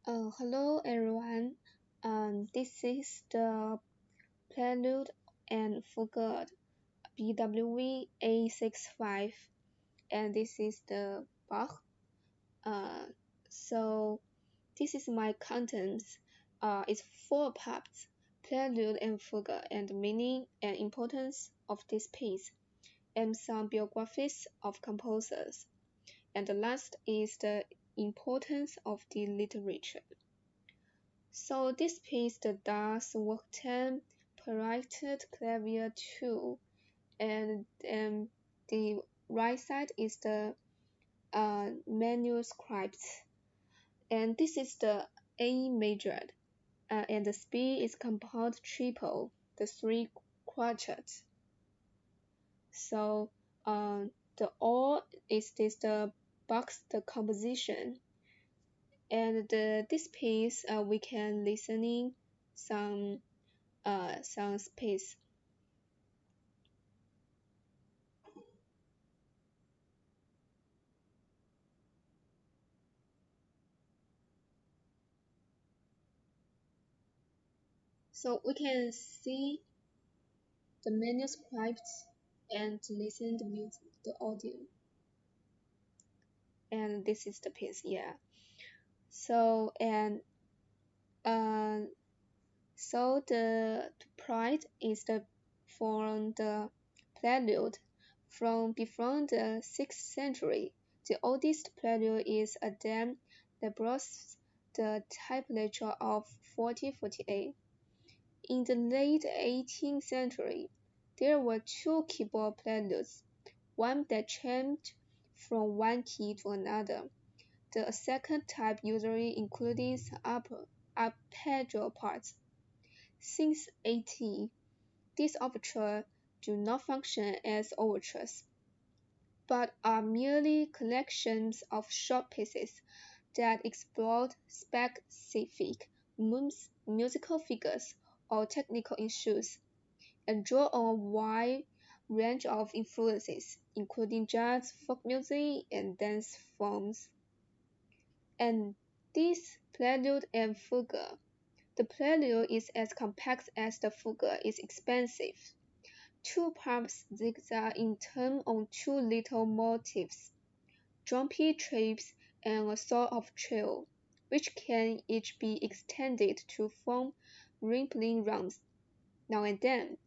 Hello everyone. This is the prelude and fugue BWV865, and this is the Bach. Uh, so this is my contents. It's four parts: prelude and fugue, and the meaning and importance of this piece, and some biographies of composers. And the last is the importance of the literature. So this piece does work 10 protected clavier 2, and the right side is the manuscript, and this is the A major, and the speed is compound triple, the 3 quartets. So the all is the box the composition, and this piece we can listening some space. So we can see the manuscripts and listen the music, the audio, and this is the piece. Yeah. So and uh, so the pride is the from the prelude from before the 6th century. The oldest prelude is Adam Labrosse, the tablature of 1448. In the late 18th century, there were two keyboard preludes, one that changed from one key to another. The second type usually included arpeggial parts. Since 18, these overtures do not function as overtures, but are merely collections of short pieces that explore specific musical figures or technical issues, and draw on a wide range of influences, including jazz, folk music, and dance forms. And this prelude and fugue. The prelude is as complex as the fugue is expensive. Two parts zigzag in turn on two little motifs, jumpy trips and a sort of trill, which can each be extended to form rippling rounds. Now and then,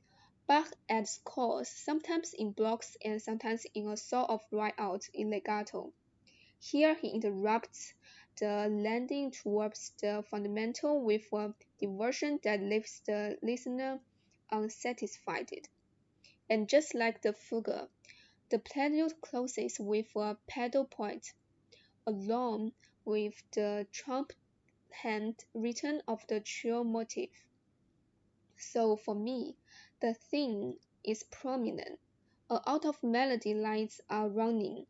Bach adds chords, sometimes in blocks and sometimes in a sort of ride-out in legato. Here he interrupts the landing towards the fundamental with a diversion that leaves the listener unsatisfied. And just like the fugue, the prelude closes with a pedal point, along with the trump-hand return of the trill motif. So for me, the theme is prominent. Out of melody lines are running.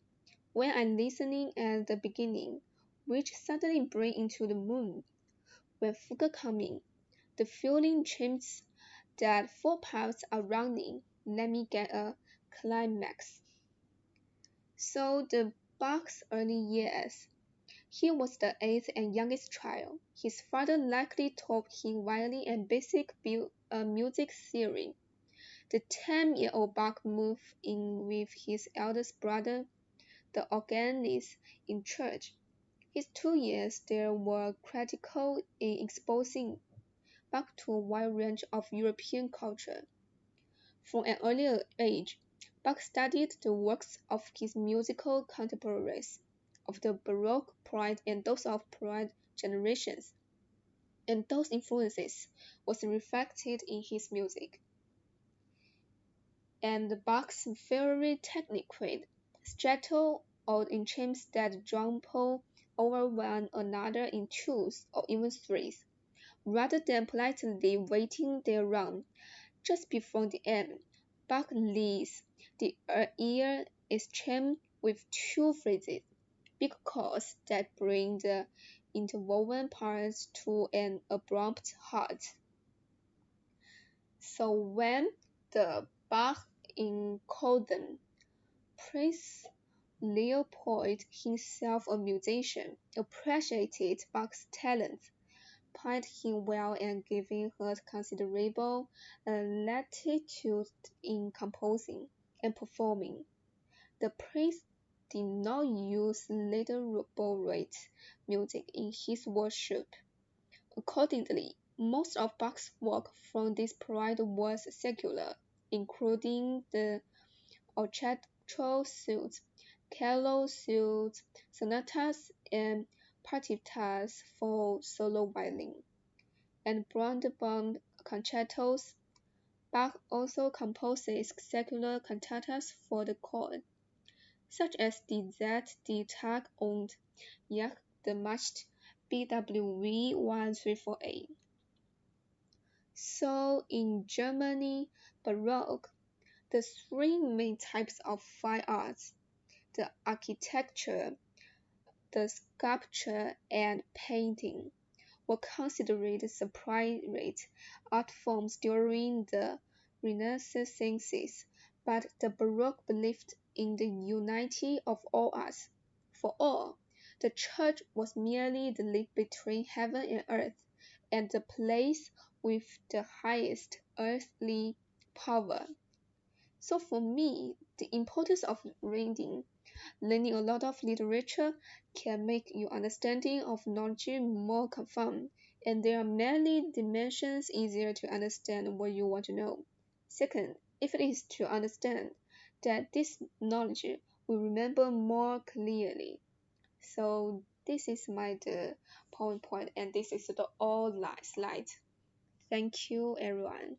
When I'm listening at the beginning, which suddenly bring into the mood. When fugue coming, the feeling changes that four parts are running. Let me get a climax. So the Bach's early years. He was the eighth and youngest child. His father likely taught him violin and basic music theory. The 10-year-old Bach moved in with his eldest brother, the organist, in church. His 2 years there were critical in exposing Bach to a wide range of European culture. From an early age, Bach studied the works of his musical contemporaries, of the Baroque period and those of prior generations, and those influences was reflected in his music. And Bach's very technique, stretto or in chimes that jumble over one another in twos or even threes, rather than politely waiting their round. Just before the end, Bach leads the ear is chimed with two phrases, big chords that bring the interwoven parts to an abrupt halt. So when the Bach encoded praise Leopold, himself a musician, appreciated Bach's talents, paid him well and gave him considerable latitude in composing and performing. The prince did not use elaborate music in his worship. Accordingly, most of Bach's work from this period was secular, including the orchestral suites, carol suites, sonatas, and partitas for solo violin, and Brandebourne concertos. Bach also composes secular cantatas for the court, such as Die Zett, Die Tag und the Macht BWV865. So in Germany, Baroque, the three main types of fine arts, the architecture, the sculpture, and painting, were considered separate art forms during the Renaissance, but the Baroque believed in the unity of all arts. For all, the church was merely the link between heaven and earth, and the place with the highest earthly power. So for me, the importance of reading, learning a lot of literature can make your understanding of knowledge more confirmed, and there are many dimensions easier to understand what you want to know. Second, if it is to understand that this knowledge will remember more clearly. So this is my the PowerPoint, and this is the all slide. Thank you, everyone.